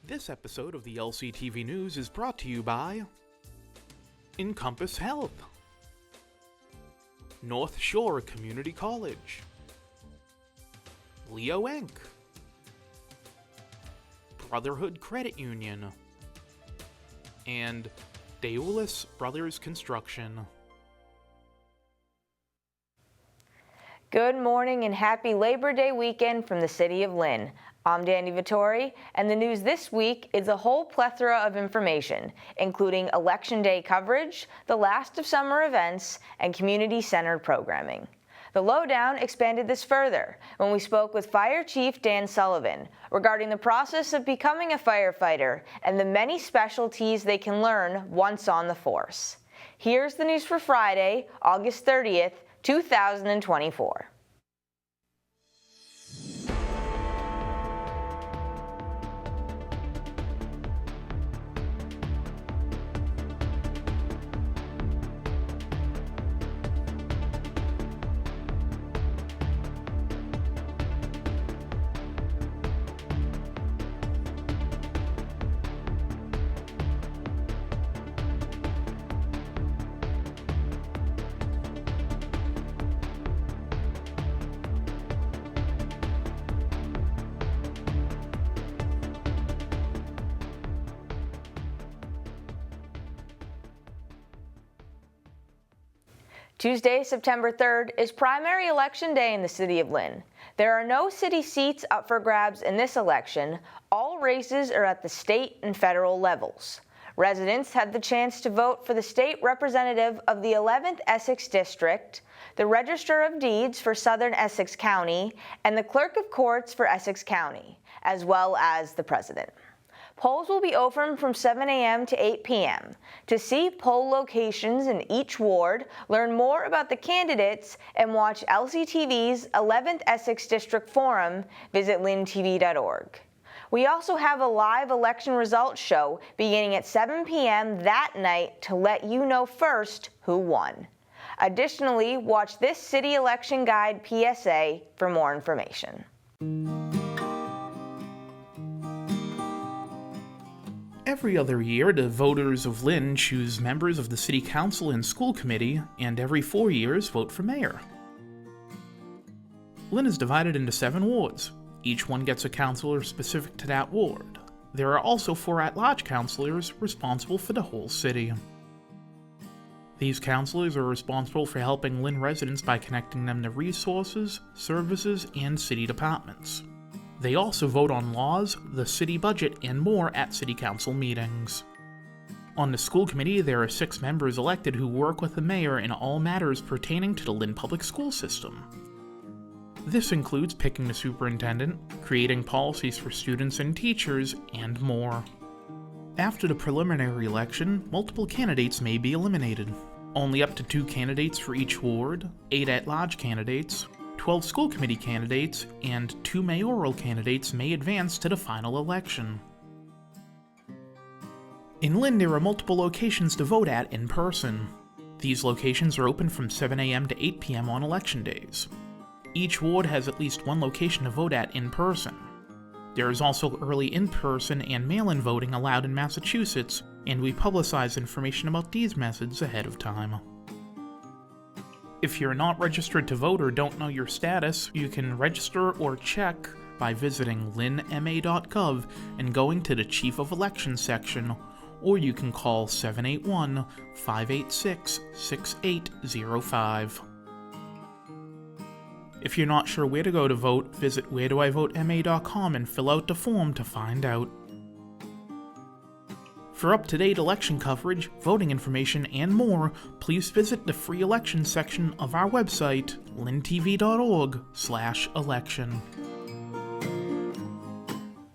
This episode of the LCTV News is brought to you by Encompass Health, North Shore Community College, Leo Inc., Brotherhood Credit Union, and Daoulas Brothers Construction. Good morning and happy Labor Day weekend from the City of Lynn. I'm Dani Vittori, and the news this week is a whole plethora of information, including Election Day coverage, the last of summer events, and community-centered programming. The Lowdown expanded this further when we spoke with Fire Chief Dan Sullivan regarding the process of becoming a firefighter and the many specialties they can learn once on the force. Here's the news for Friday, August 30th, 2024. Tuesday, September 3rd is primary election day in the City of Lynn. There are no city seats up for grabs in this election. All races are at the state and federal levels. Residents had the chance to vote for the state representative of the 11th Essex District, the Register of Deeds for Southern Essex County, and the Clerk of Courts for Essex County, as well as the President. Polls will be open from 7 a.m. to 8 p.m. To see poll locations in each ward, learn more about the candidates, and watch LCTV's 11th Essex District Forum, visit lyntv.org. We also have a live election results show beginning at 7 p.m. that night to let you know first who won. Additionally, watch this City Election Guide PSA for more information. Every other year, the voters of Lynn choose members of the City Council and School Committee, and every 4 years vote for mayor. Lynn is divided into 7 wards. Each one gets a councilor specific to that ward. There are also 4 at-large councilors responsible for the whole city. These councilors are responsible for helping Lynn residents by connecting them to resources, services, and city departments. They also vote on laws, the city budget, and more at city council meetings. On the school committee, there are 6 members elected who work with the mayor in all matters pertaining to the Lynn public school system. This includes picking the superintendent, creating policies for students and teachers, and more. After the preliminary election, multiple candidates may be eliminated. Only up to 2 candidates for each ward, 8 at-large candidates, 12 school committee candidates, and 2 mayoral candidates may advance to the final election. In Lynn, there are multiple locations to vote at in person. These locations are open from 7 a.m. to 8 p.m. on election days. Each ward has at least 1 location to vote at in person. There is also early in-person and mail-in voting allowed in Massachusetts, and we publicize information about these methods ahead of time. If you're not registered to vote or don't know your status, you can register or check by visiting lynnma.gov and going to the Chief of Elections section, or you can call 781-586-6805. If you're not sure where to go to vote, visit wheredoivotema.com and fill out the form to find out. For up-to-date election coverage, voting information, and more, please visit the free elections section of our website, lyntv.org/election.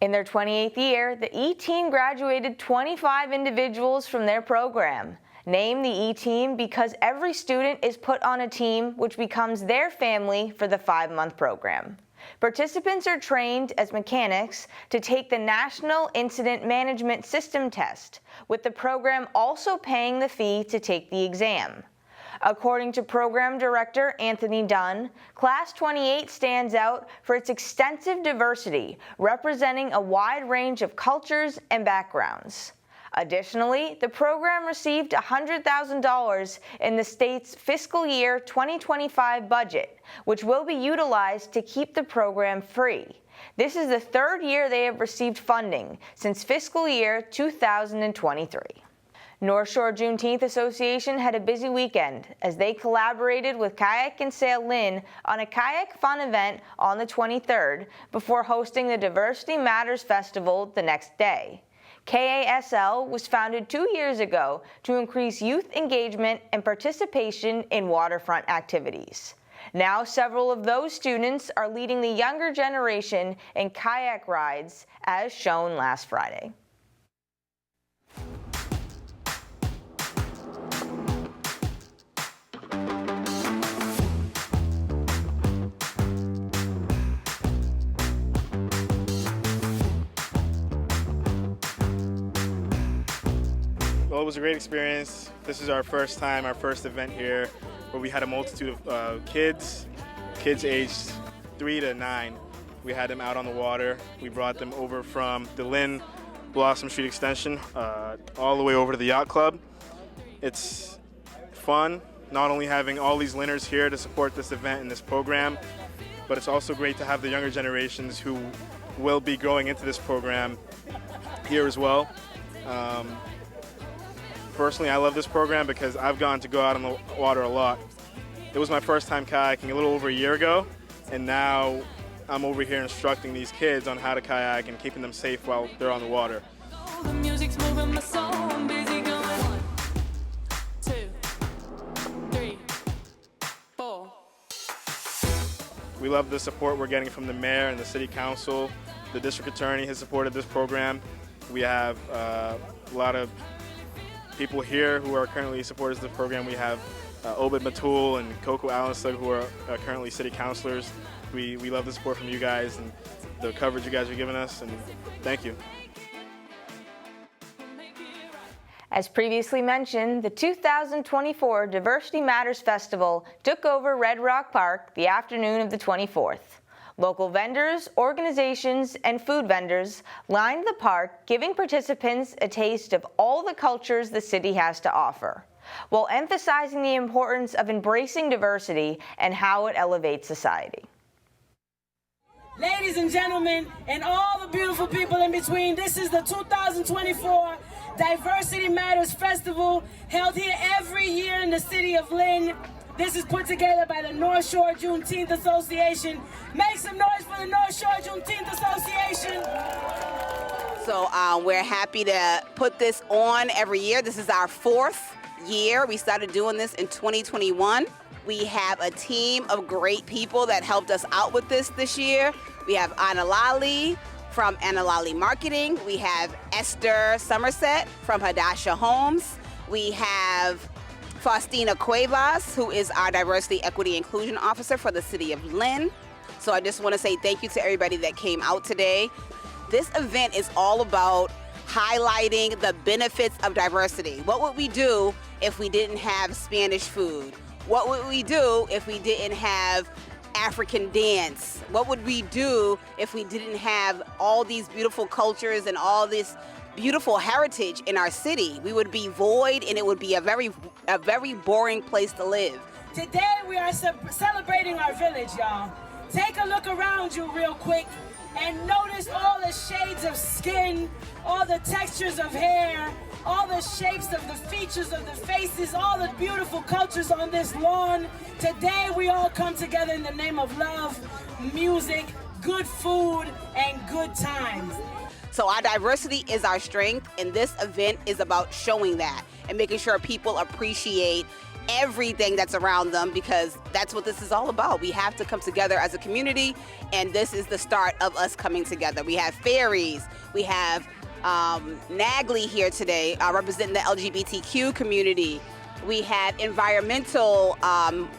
In their 28th year, the E-Team graduated 25 individuals from their program. Name the E-Team because every student is put on a team which becomes their family for the 5-month program. Participants are trained as mechanics to take the National Incident Management System test, with the program also paying the fee to take the exam. According to Program Director Anthony Dunn, Class 28 stands out for its extensive diversity, representing a wide range of cultures and backgrounds. Additionally, the program received $100,000 in the state's fiscal year 2025 budget, which will be utilized to keep the program free. This is the third year they have received funding since fiscal year 2023. North Shore Juneteenth Association had a busy weekend as they collaborated with Kayak and Sail Lynn on a kayak fun event on the 23rd before hosting the Diversity Matters Festival the next day. KASL was founded 2 years ago to increase youth engagement and participation in waterfront activities. Now several of those students are leading the younger generation in kayak rides, as shown last Friday. Well, it was a great experience. This is our first time, our first event here, where we had a multitude of kids aged 3 to 9. We had them out on the water. We brought them over from the Lynn Blossom Street Extension all the way over to the Yacht Club. It's fun, not only having all these Lynners here to support this event and this program, but it's also great to have the younger generations who will be going into this program here as well. Personally, I love this program because I've gotten to go out on the water a lot. It was my first time kayaking a little over a year ago, and now I'm over here instructing these kids on how to kayak and keeping them safe while they're on the water. The music's moving my soul, I'm busy going 1, 2, 3, 4. We love the support we're getting from the mayor and the city council. The district attorney has supported this program. We have a lot of people here who are currently supporters of the program. We have Obed Matul and Coco Allenstug, who are currently city councilors. We love the support from you guys and the coverage you guys are giving us, and thank you. As previously mentioned, the 2024 Diversity Matters Festival took over Red Rock Park the afternoon of the 24th. Local vendors, organizations, and food vendors lined the park, giving participants a taste of all the cultures the city has to offer, while emphasizing the importance of embracing diversity and how it elevates society. Ladies and gentlemen, and all the beautiful people in between, this is the 2024 Diversity Matters Festival, held here every year in the city of Lynn. This is put together by the North Shore Juneteenth Association. Make some noise for the North Shore Juneteenth Association. So we're happy to put this on every year. This is our 4th year. We started doing this in 2021. We have a team of great people that helped us out with this year. We have Anna Lally from Anna Lally Marketing. We have Esther Somerset from Hadassah Homes. We have Faustina Cuevas, who is our Diversity, Equity, Inclusion Officer for the City of Lynn. So I just want to say thank you to everybody that came out today. This event is all about highlighting the benefits of diversity. What would we do if we didn't have Spanish food? What would we do if we didn't have African dance? What would we do if we didn't have all these beautiful cultures and all this beautiful heritage in our city? We would be void, and it would be a very boring place to live. Today we are celebrating our village, y'all. Take a look around you real quick and notice all the shades of skin, all the textures of hair, all the shapes of the features of the faces, all the beautiful cultures on this lawn. Today we all come together in the name of love, music, good food, and good times. So our diversity is our strength, and this event is about showing that and making sure people appreciate everything that's around them, because that's what this is all about. We have to come together as a community, and this is the start of us coming together. We have fairies, we have Nagley here today representing the LGBTQ community. We have environmental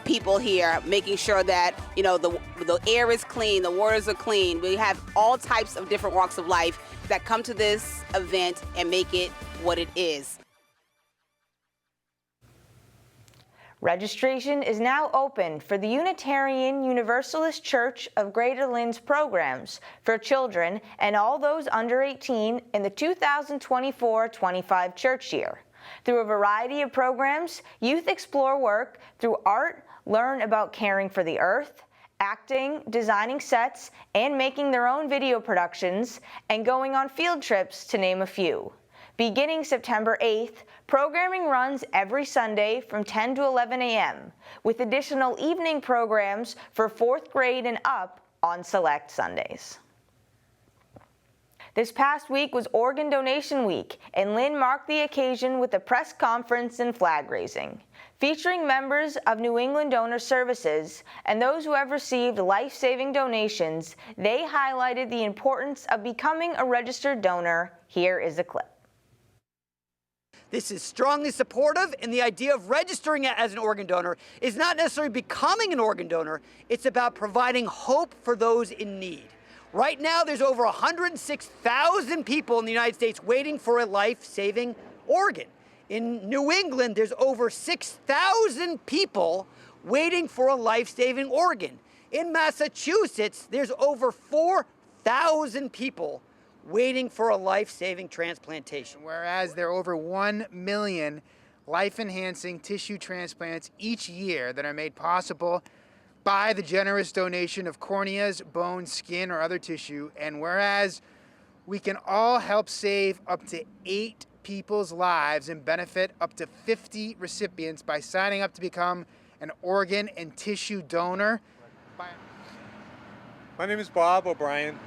people here making sure that, you know, the air is clean, the waters are clean. We have all types of different walks of life that come to this event and make it what it is. Registration is now open for the Unitarian Universalist Church of Greater Lynn's programs for children and all those under 18 in the 2024-25 church year. Through a variety of programs, youth explore work through art, learn about caring for the earth, acting, designing sets, and making their own video productions, and going on field trips, to name a few. Beginning September 8th, programming runs every Sunday from 10 to 11 a.m., with additional evening programs for 4th grade and up on select Sundays. This past week was Organ Donation Week, and Lynn marked the occasion with a press conference and flag raising. Featuring members of New England Donor Services and those who have received life-saving donations, they highlighted the importance of becoming a registered donor. Here is a clip. This is strongly supportive, and the idea of registering as an organ donor is not necessarily becoming an organ donor, it's about providing hope for those in need. Right now, there's over 106,000 people in the United States waiting for a life-saving organ. In New England, there's over 6,000 people waiting for a life-saving organ. In Massachusetts, there's over 4,000 people waiting for a life-saving transplantation. Whereas there are over 1 million life-enhancing tissue transplants each year that are made possible by the generous donation of corneas, bone, skin, or other tissue, and whereas we can all help save up to 8 people's lives and benefit up to 50 recipients by signing up to become an organ and tissue donor. My name is Bob O'Brien.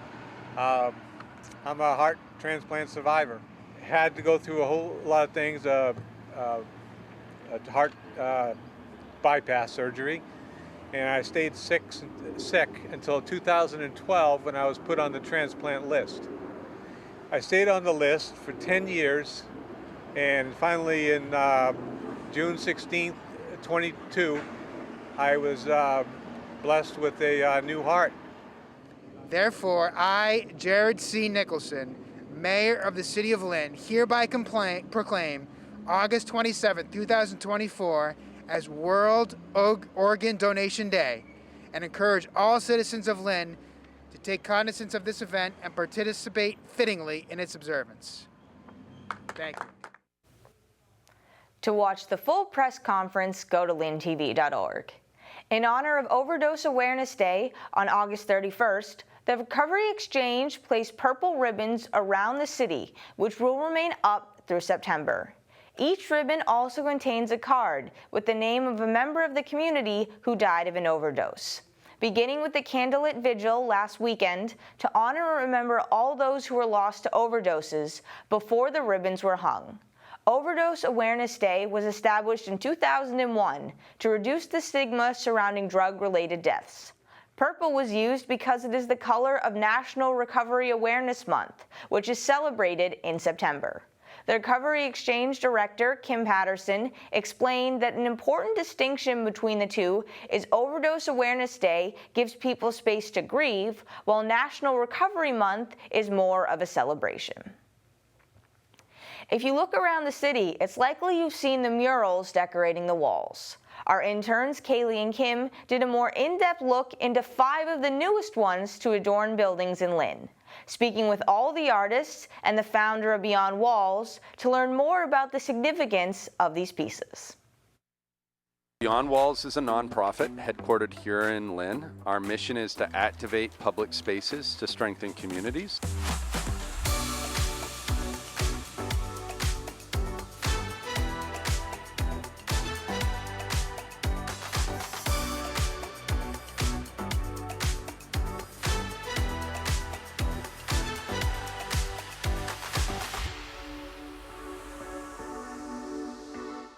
I'm a heart transplant survivor. Had to go through a whole lot of things, a heart bypass surgery, and I stayed sick until 2012 when I was put on the transplant list. I stayed on the list for 10 years, and finally in June 16th, 22, I was blessed with a new heart. Therefore, I, Jared C. Nicholson, Mayor of the City of Lynn, hereby proclaim August 27, 2024 as World Organ Donation Day, and encourage all citizens of Lynn to take cognizance of this event and participate fittingly in its observance. Thank you. To watch the full press conference, go to lyntv.org. In honor of Overdose Awareness Day on August 31st, the Recovery Exchange placed purple ribbons around the city, which will remain up through September. Each ribbon also contains a card with the name of a member of the community who died of an overdose. Beginning with the candlelit vigil last weekend to honor and remember all those who were lost to overdoses before the ribbons were hung. Overdose Awareness Day was established in 2001 to reduce the stigma surrounding drug-related deaths. Purple was used because it is the color of National Recovery Awareness Month, which is celebrated in September. The Recovery Exchange Director, Kim Patterson, explained that an important distinction between the two is Overdose Awareness Day gives people space to grieve, while National Recovery Month is more of a celebration. If you look around the city, it's likely you've seen the murals decorating the walls. Our interns, Kaylee and Kim, did a more in-depth look into 5 of the newest ones to adorn buildings in Lynn, speaking with all the artists and the founder of Beyond Walls to learn more about the significance of these pieces. Beyond Walls is a nonprofit headquartered here in Lynn. Our mission is to activate public spaces to strengthen communities.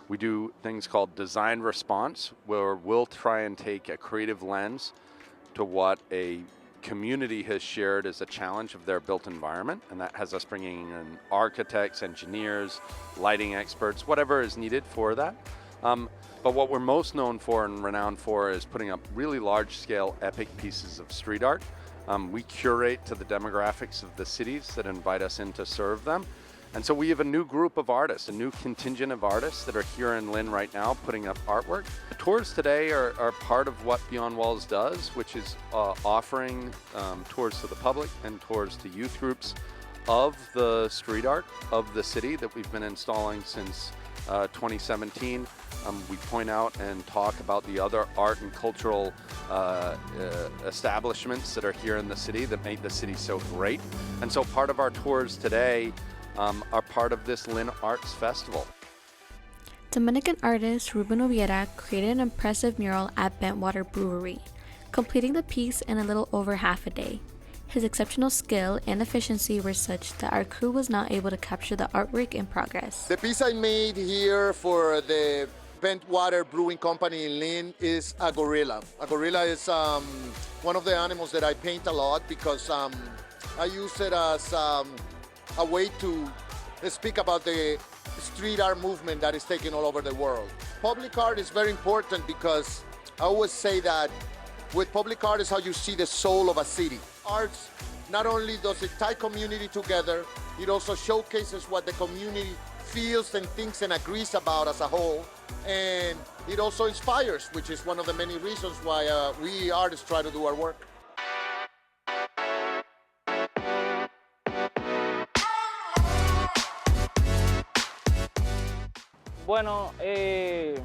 We do things called design response, where we'll try and take a creative lens to what a community has shared as a challenge of their built environment, and that has us bringing in architects, engineers, lighting experts, whatever is needed for that. But what we're most known for and renowned for is putting up really large-scale epic pieces of street art. We curate to the demographics of the cities that invite us in to serve them. And so we have a new group of artists, a new contingent of artists that are here in Lynn right now putting up artwork. The tours today are part of what Beyond Walls does, which is offering tours to the public and tours to youth groups of the street art of the city that we've been installing since 2017. We point out and talk about the other art and cultural establishments that are here in the city that make the city so great. And so part of our tours today are part of this Lynn Arts Festival. Dominican artist Ruben Oviera created an impressive mural at Bentwater Brewery, completing the piece in a little over half a day. His exceptional skill and efficiency were such that our crew was not able to capture the artwork in progress. The piece I made here for the Bentwater Brewing Company in Lynn is a gorilla. A gorilla is one of the animals that I paint a lot because I use it as a way to speak about the street art movement that is taking all over the world. Public art is very important because I always say that with public art is how you see the soul of a city. Arts not only does it tie community together, it also showcases what the community feels and thinks and agrees about as a whole. And it also inspires, which is one of the many reasons why we artists try to do our work. Bueno, el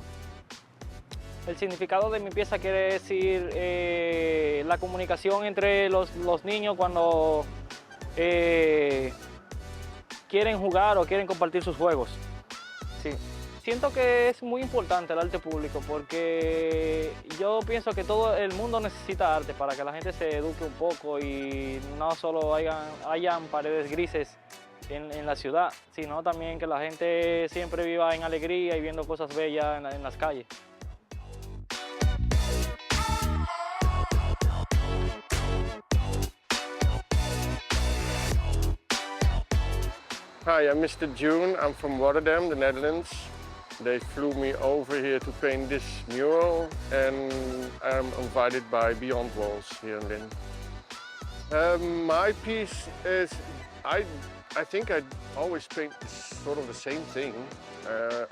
significado de mi pieza quiere decir la comunicación entre los niños cuando quieren jugar o quieren compartir sus juegos. Sí. Siento que es muy importante el arte público porque yo pienso que todo el mundo necesita arte para que la gente se eduque un poco y no solo hayan paredes grises en la ciudad, sino también que la gente siempre viva en alegría y viendo cosas bellas en las calles. Hi, I'm Mr. June. I'm from Rotterdam, the Netherlands. They flew me over here to paint this mural and I'm invited by Beyond Walls here in Lynn. My piece is, I think I always paint sort of the same thing.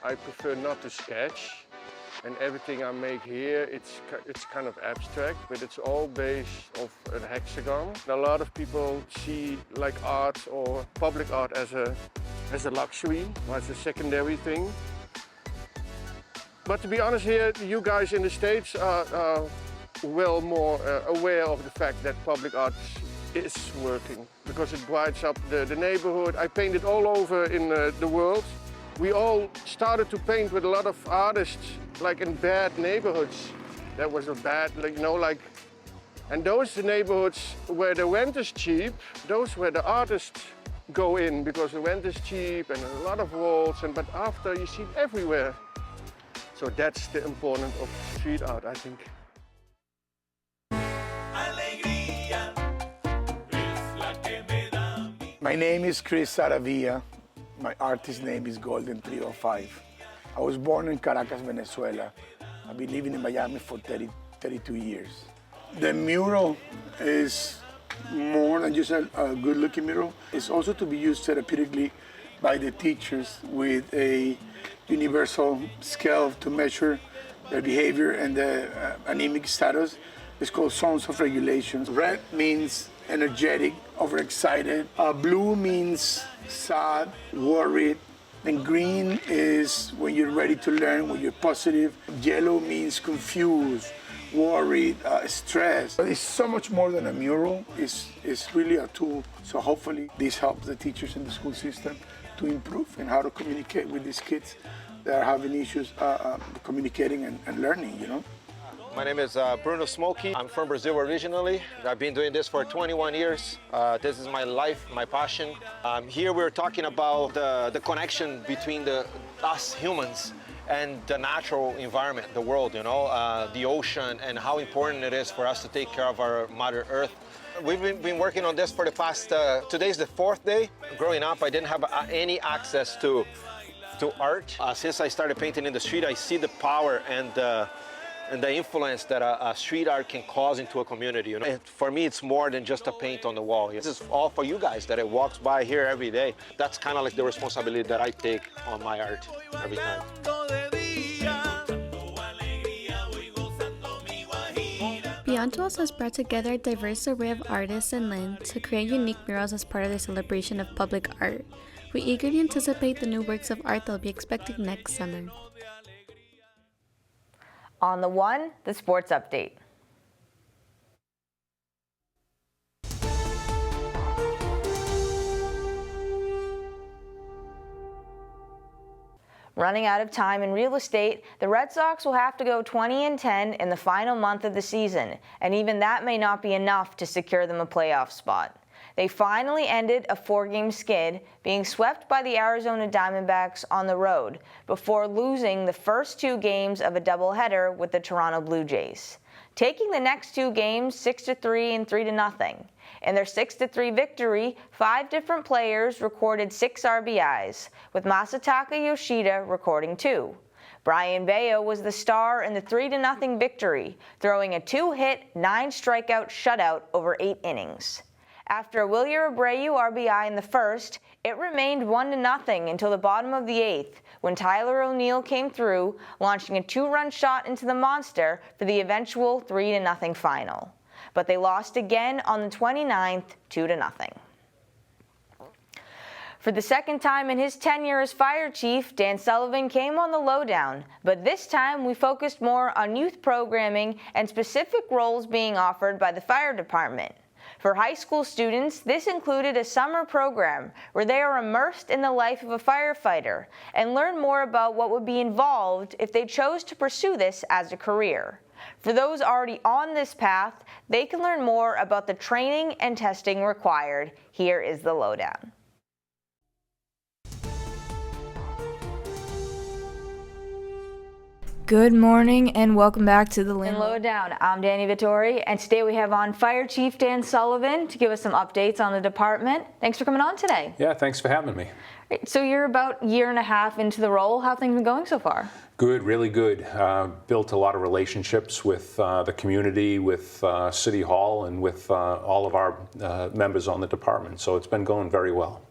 I prefer not to sketch, and everything I make here, it's kind of abstract, but it's all based off a hexagon. A lot of people see like art or public art as a luxury, or as a secondary thing. But to be honest here, you guys in the States are well more aware of the fact that public art is working because it brightens up the neighborhood. I painted all over in the world. We all started to paint with a lot of artists like in bad neighborhoods. That was a bad, and those neighborhoods where the rent is cheap, those where the artists go in because the rent is cheap and a lot of walls, but after you see it everywhere. So that's the importance of street art, I think. My name is Chris Saravia. My artist name is Golden 305. I was born in Caracas, Venezuela. I've been living in Miami for 32 years. The mural is more than just a good-looking mural. It's also to be used therapeutically by the teachers with a universal scale to measure their behavior and the anemic status. It's called zones of regulation. Red means energetic, overexcited. Blue means sad, worried. And green is when you're ready to learn, when you're positive. Yellow means confused, worried, stressed. But it's so much more than a mural. It's really a tool. So hopefully this helps the teachers in the school system to improve in how to communicate with these kids that are having issues communicating and learning, you know. My name is Bruno Smokey. I'm from Brazil originally. I've been doing this for 21 years. This is my life, my passion. Here we're talking about the connection between us humans and the natural environment, the world, you know, the ocean, and how important it is for us to take care of our Mother Earth. We've been working on this for the past, today's the 4th day. Growing up, I didn't have any access to art. Since I started painting in the street, I see the power and and the influence that a street art can cause into a community. You know, and for me, it's more than just a paint on the wall. This is all for you guys that it walks by here every day. That's kind of like the responsibility that I take on my art every time. Beyond Dwells has brought together a diverse array of artists in Lynn to create unique murals as part of their celebration of public art. We eagerly anticipate the new works of art they'll be expecting next summer. On the one, the sports update. Running out of time in real estate, the Red Sox will have to go 20-10 in the final month of the season, and even that may not be enough to secure them a playoff spot. They finally ended a 4-game skid, being swept by the Arizona Diamondbacks on the road, before losing the first 2 games of a doubleheader with the Toronto Blue Jays, taking the next 2 games 6-3 and 3-0. In their 6-3 victory, 5 different players recorded 6 RBIs, with Masataka Yoshida recording 2. Brian Bayo was the star in the 3-0 victory, throwing a 2-hit, 9-strikeout shutout over 8 innings. After a Wilyer Abreu RBI in the first, it remained 1-0 until the bottom of the 8th, when Tyler O'Neill came through, launching a 2-run shot into the monster for the eventual 3-0 final. But they lost again on the 29th, 2-0. For the second time in his tenure as fire chief, Dan Sullivan came on the Lowdown, but this time we focused more on youth programming and specific roles being offered by the fire department. For high school students, this included a summer program where they are immersed in the life of a firefighter and learn more about what would be involved if they chose to pursue this as a career. For those already on this path, they can learn more about the training and testing required. Here is the Lowdown. Good morning and welcome back to the Lynn Lowdown. I'm Dani Vittori, and today we have on Fire Chief Dan Sullivan to give us some updates on the department. Thanks for coming on today. Yeah, thanks for having me. So you're about a year and a half into the role. How have things been going so far? Good, really good. Built a lot of relationships with the community, with City Hall, and with all of our members on the department. So it's been going very well.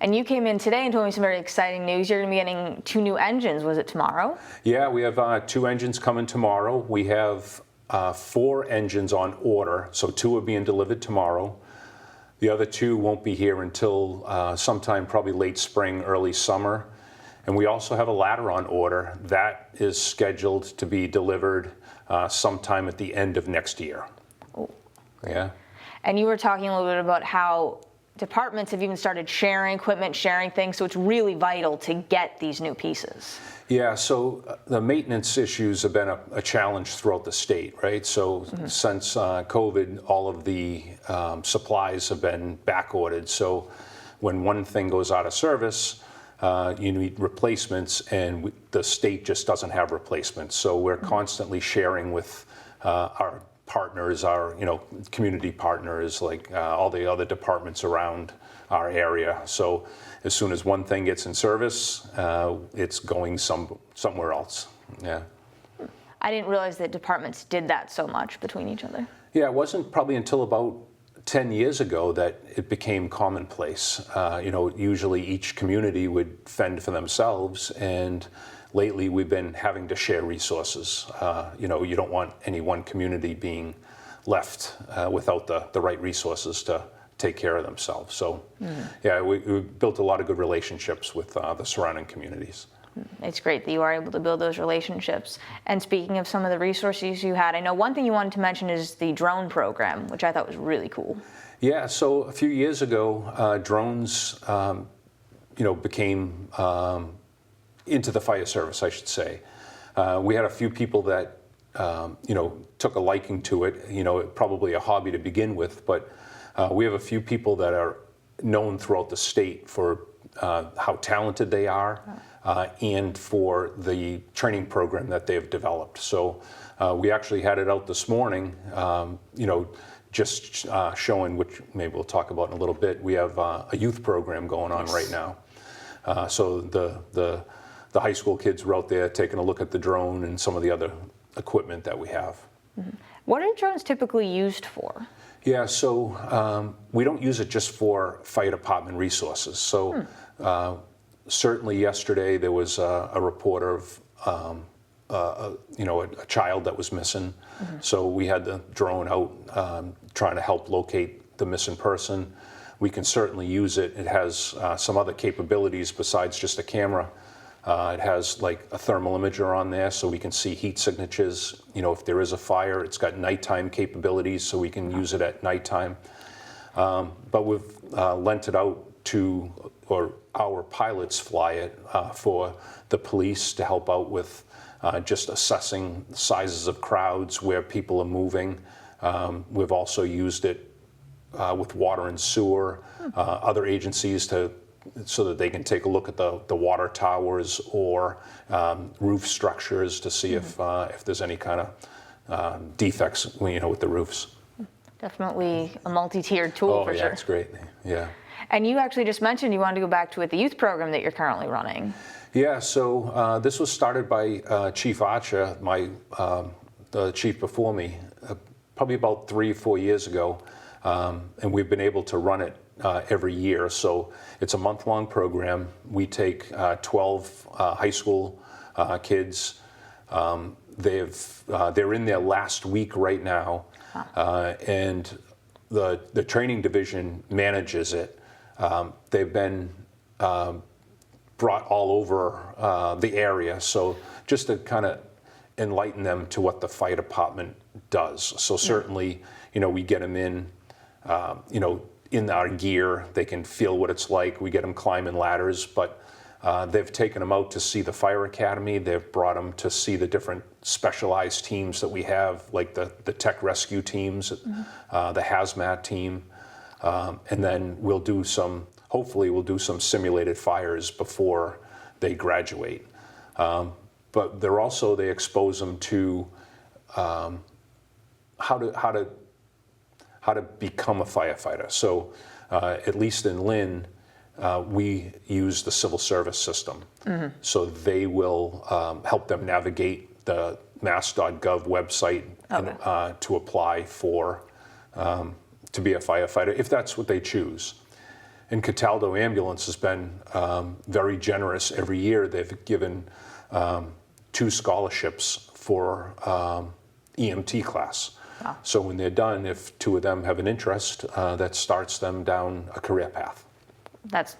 And you came in today and told me some very exciting news. You're going to be getting 2 new engines. Was it tomorrow? Yeah, we have 2 engines coming tomorrow. We have 4 engines on order, so 2 are being delivered tomorrow. The other 2 won't be here until sometime probably late spring, early summer. And we also have a ladder on order that is scheduled to be delivered sometime at the end of next year. Oh. Yeah. And you were talking a little bit about how departments have even started sharing equipment, sharing things, so it's really vital to get these new pieces. Yeah, so the maintenance issues have been a challenge throughout the state, right? So since COVID, all of the supplies have been back ordered. So when one thing goes out of service, you need replacements, and the state just doesn't have replacements. So we're constantly sharing with our partners, our community partners, like all the other departments around our area. So as soon as one thing gets in service, it's going somewhere else. Yeah. I didn't realize that departments did that so much between each other. Yeah, it wasn't probably until about 10 years ago that it became commonplace. Usually each community would fend for themselves, and lately we've been having to share resources. You don't want any one community being left without the right resources to take care of themselves. So yeah, we built a lot of good relationships with the surrounding communities. It's great that you are able to build those relationships. And speaking of some of the resources you had, I know one thing you wanted to mention is the drone program, which I thought was really cool. Yeah, so a few years ago, drones, became into the fire service, I should say. We had a few people that, took a liking to it, probably a hobby to begin with, but we have a few people that are known throughout the state for how talented they are and for the training program that they've developed. So we actually had it out this morning, just showing, which maybe we'll talk about in a little bit. We have a youth program going on right now. So the high school kids were out there taking a look at the drone and some of the other equipment that we have. What are drones typically used for? Yeah, so we don't use it just for fire department resources. So certainly yesterday there was a report of a child that was missing. So we had the drone out trying to help locate the missing person. We can certainly use it. It has some other capabilities besides just a camera. It has like a thermal imager on there, so we can see heat signatures. If there is a fire, it's got nighttime capabilities, so we can use it at nighttime. But we've lent it out to, or our pilots fly it for the police to help out with just assessing sizes of crowds, where people are moving. We've also used it with water and sewer, other agencies so that they can take a look at the water towers or roof structures to see if there's any kind of defects, with the roofs. Definitely a multi-tiered tool for sure. Oh, yeah, it's great. Yeah. And you actually just mentioned you wanted to go back to it, the youth program that you're currently running. Yeah, so this was started by Chief Archer, the chief before me, probably about 3 or 4 years ago, and we've been able to run it every year. So it's a month-long program. We take 12 high school kids. They're in their last week right now, and the training division manages it. They've been brought all over the area, so just to kind of enlighten them to what the fire department does. So certainly, we get them in, in our gear. They can feel what it's like. We get them climbing ladders, but they've taken them out to see the fire academy. They've brought them to see the different specialized teams that we have, like the tech rescue teams, the hazmat team, and then hopefully we'll do some simulated fires before they graduate. But they expose them to how to become a firefighter. So at least in Lynn, we use the civil service system. So they will help them navigate the mass.gov website to apply for to be a firefighter, if that's what they choose. And Cataldo Ambulance has been very generous. Every year they've given 2 scholarships for EMT class. Wow. So when they're done, if 2 of them have an interest, that starts them down a career path. That's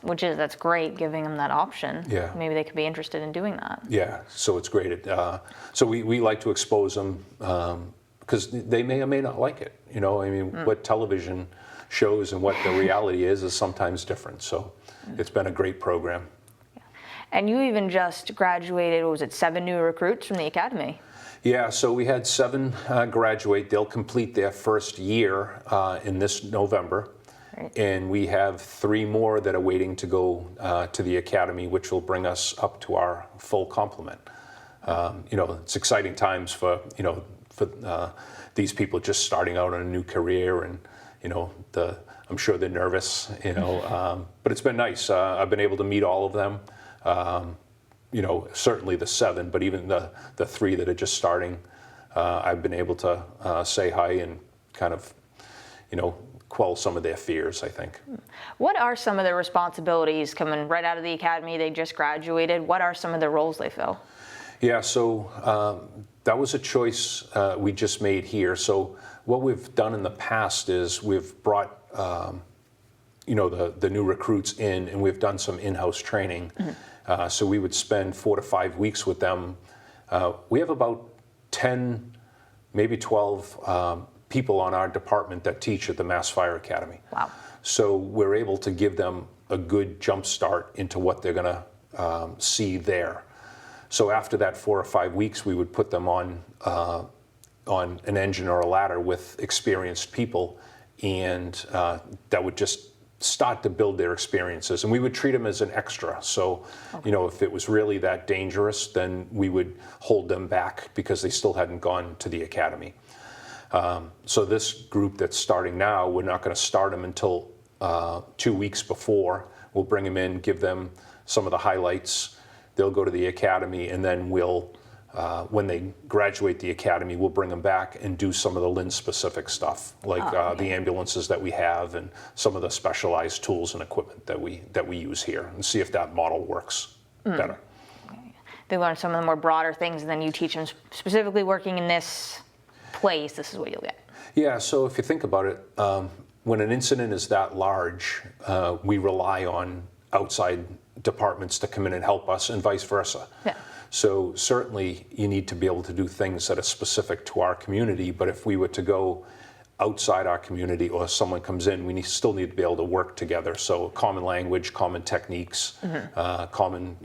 great, giving them that option. Yeah. Maybe they could be interested in doing that. Yeah, so it's great. So we like to expose them because they may or may not like it. What television shows and what the reality is sometimes different. So it's been a great program. Yeah. And you even just graduated, 7 new recruits from the academy? Yeah, so we had 7 graduate. They'll complete their first year in this November. Right. And we have 3 more that are waiting to go to the academy, which will bring us up to our full complement. It's exciting times for these people just starting out on a new career, and I'm sure they're nervous, but it's been nice. I've been able to meet all of them. Certainly the 7, but even the 3 that are just starting, I've been able to say hi and kind of, quell some of their fears, I think. What are some of their responsibilities coming right out of the academy? They just graduated. What are some of the roles they fill? Yeah, so that was a choice we just made here. So what we've done in the past is we've brought the new recruits in, and we've done some in-house training. So we would spend 4 to 5 weeks with them. We have about 10, maybe 12 people on our department that teach at the Mass Fire Academy. Wow. So we're able to give them a good jump start into what they're going to see there. So after that 4 or 5 weeks, we would put them on an engine or a ladder with experienced people, and that would just start to build their experiences. And we would treat them as an extra. So, if it was really that dangerous, then we would hold them back because they still hadn't gone to the academy. So this group that's starting now, we're not going to start them until 2 weeks before. We'll bring them in, give them some of the highlights. They'll go to the academy, and then we'll when they graduate the academy, we'll bring them back and do some of the Lynn-specific stuff, like the ambulances that we have and some of the specialized tools and equipment that we use here, and see if that model works better. They learn some of the more broader things, and then you teach them specifically working in this place, this is what you'll get. Yeah, so if you think about it, when an incident is that large, we rely on outside departments to come in and help us, and vice versa. Yeah. So certainly you need to be able to do things that are specific to our community, but if we were to go outside our community or someone comes in, we still need to be able to work together. So common language, common techniques, common,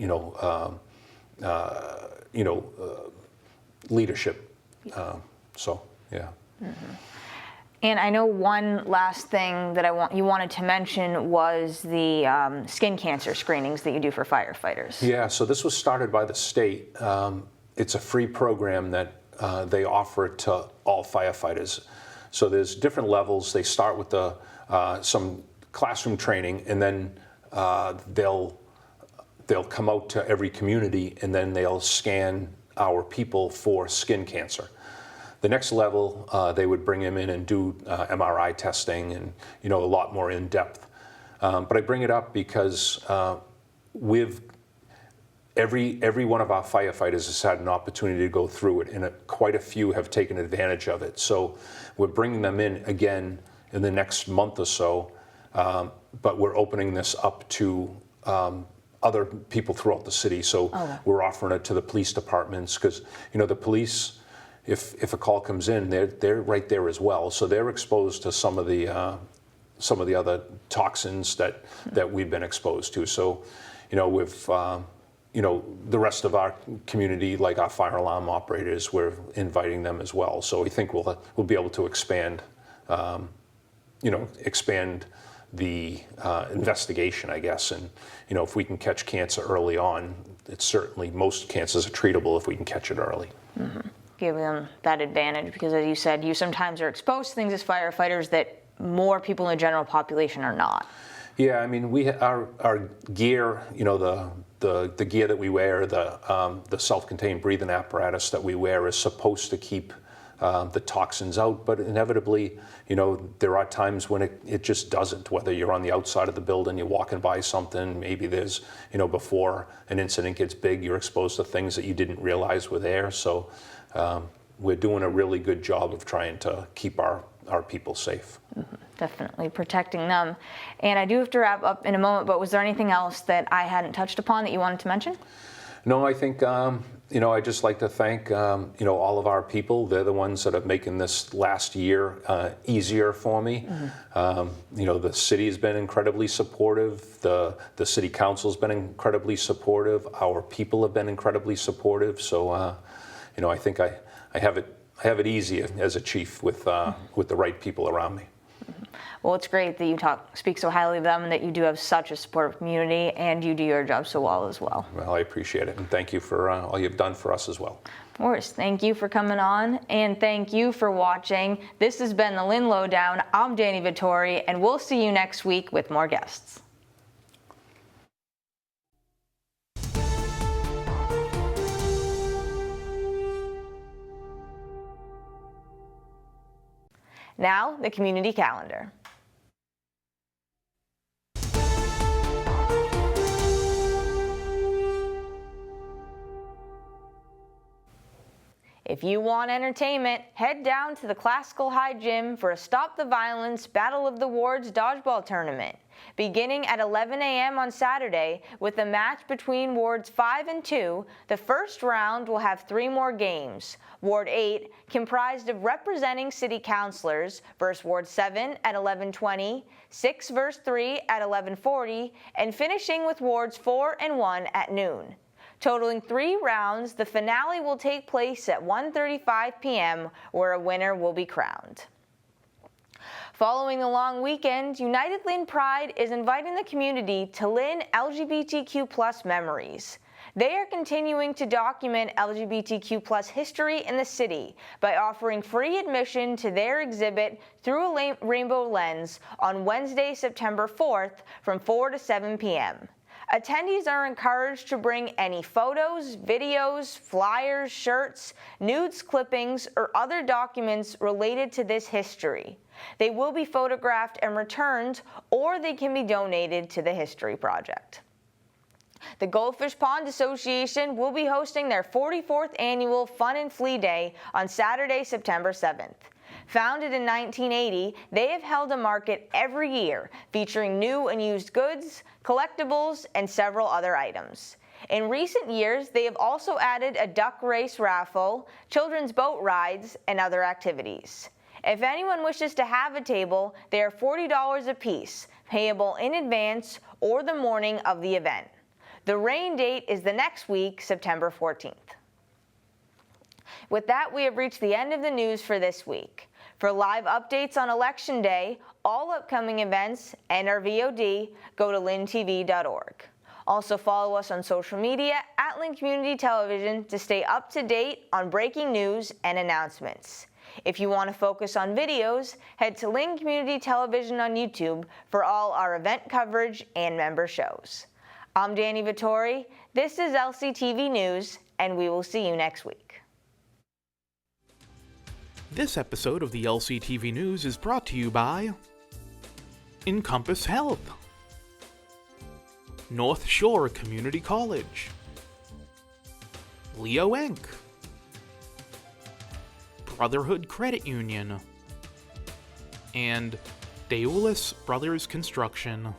leadership. So, yeah. And I know one last thing that you wanted to mention was the skin cancer screenings that you do for firefighters. Yeah, so this was started by the state. It's a free program that they offer to all firefighters. So there's different levels. They start with some classroom training, and then they'll come out to every community, and then they'll scan our people for skin cancer. The next level, they would bring him in and do MRI testing and a lot more in depth. But I bring it up because every one of our firefighters has had an opportunity to go through it, and quite a few have taken advantage of it. So we're bringing them in again in the next month or so, but we're opening this up to other people throughout the city. So we're offering it to the police departments, because the police, if a call comes in, they're right there as well. So they're exposed to some of the other toxins that we've been exposed to. So, with the rest of our community, like our fire alarm operators, we're inviting them as well. So we think we'll be able to expand the investigation, I guess. And if we can catch cancer early on, it's certainly, most cancers are treatable if we can catch it early. Give them that advantage, because as you said, you sometimes are exposed to things as firefighters that more people in the general population are not. Yeah, I mean, our gear, the gear that we wear, the self-contained breathing apparatus that we wear is supposed to keep the toxins out, but inevitably, there are times when it just doesn't. Whether you're on the outside of the building, you're walking by something, maybe there's, before an incident gets big, you're exposed to things that you didn't realize were there. So we're doing a really good job of trying to keep our people safe. Definitely protecting them. And I do have to wrap up in a moment, but was there anything else that I hadn't touched upon that you wanted to mention? No, I think, I'd just like to thank, all of our people. They're the ones that are making this last year easier for me. The city's been incredibly supportive. The city council's been incredibly supportive. Our people have been incredibly supportive. So, I think I have it easy as a chief with the right people around me. Well, it's great that you speak so highly of them, and that you do have such a supportive community, and you do your job so well as well. Well, I appreciate it, and thank you for all you've done for us as well. Of course. Thank you for coming on, and thank you for watching. This has been the Lynn Lowdown. I'm Dani Vittori, and we'll see you next week with more guests. Now, the community calendar. If you want entertainment, head down to the Classical High Gym for a Stop the Violence Battle of the Wards dodgeball tournament, beginning at 11 a.m. on Saturday with a match between Wards 5 and 2. The first round will have 3 more games. Ward 8, comprised of representing city councilors, versus Ward 7 at 11:20, 6 versus 3 at 11:40, and finishing with Wards 4 and 1 at noon. Totaling 3 rounds, the finale will take place at 1:35 p.m., where a winner will be crowned. Following the long weekend, United Lynn Pride is inviting the community to Lynn LGBTQ+ Memories. They are continuing to document LGBTQ+ history in the city by offering free admission to their exhibit Through a Rainbow Lens on Wednesday, September 4th from 4 to 7 p.m. Attendees are encouraged to bring any photos, videos, flyers, shirts, nudes clippings, or other documents related to this history. They will be photographed and returned, or they can be donated to the History Project. The Goldfish Pond Association will be hosting their 44th annual Fun and Flea Day on Saturday, September 7th. Founded in 1980, they have held a market every year featuring new and used goods, collectibles, and several other items. In recent years, they have also added a duck race raffle, children's boat rides, and other activities. If anyone wishes to have a table, they are $40 a piece, payable in advance or the morning of the event. The rain date is the next week, September 14th. With that, we have reached the end of the news for this week. For live updates on Election Day, all upcoming events, and our VOD, go to lyntv.org. Also follow us on social media at Lynn Community Television to stay up to date on breaking news and announcements. If you want to focus on videos, head to Lynn Community Television on YouTube for all our event coverage and member shows. I'm Dani Vittori, this is LCTV News, and we will see you next week. This episode of the LCTV News is brought to you by Encompass Health, North Shore Community College, Leo Inc., Brotherhood Credit Union, and Deulis Brothers Construction.